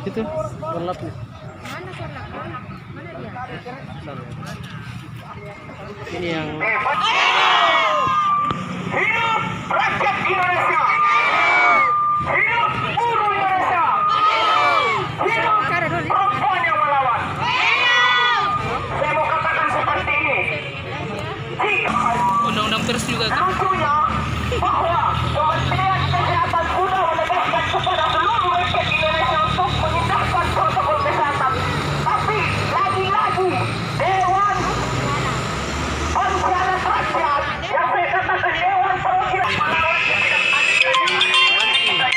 Itu warnanya. Mana korlap? Mana dia? Ini yang Hidup rakyat Indonesia. Hidup buruh Indonesia. Hidup perempuan yang melawan. Saya mau katakan seperti ini. Jika undang-undang pers juga kan? tentunya bahwa Kementerian Kesehatan sudah menegaskan kepada seluruh rakyat Indonesia untuk mengindahkan protokol kesehatan. Tapi lagi-lagi Dewan Pengkhianat Rakyat yang saya katakan Dewan Perwakilan melawan ketidakadilan.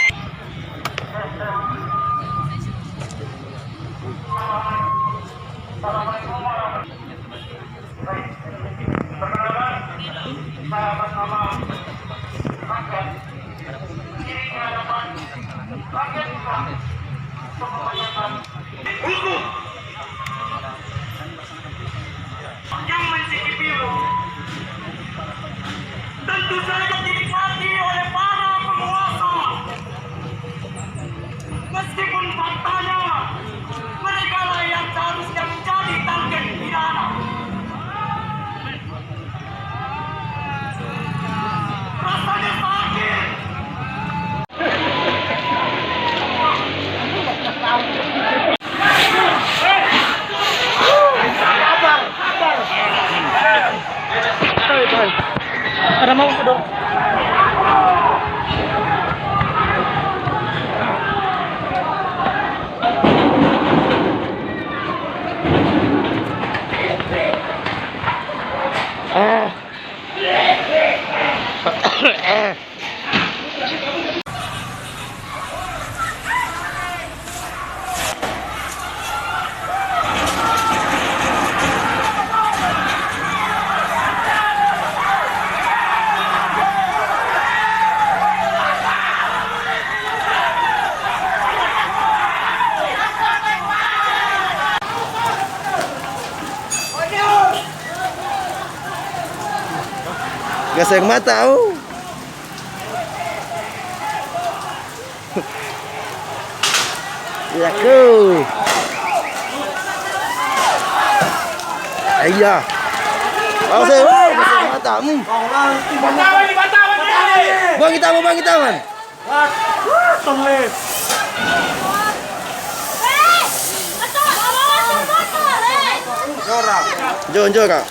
Assalamualaikum warahmatullahi wabarakatuh. Saya bersama rakyat ini hadapan rakyat Islam untuk menegakkan hukum yang mencicipi hukum. Tentu saja dinikmati oleh para penguasa. Meskipun faktanya mereka lah yang seharusnya menjadi target pidana. Rasanya sakit. Ada mau dong. Gaseng mata, oh. Ya ku. Iya. Oh, saya, gaseng mata. Bang kita man. Jom kak.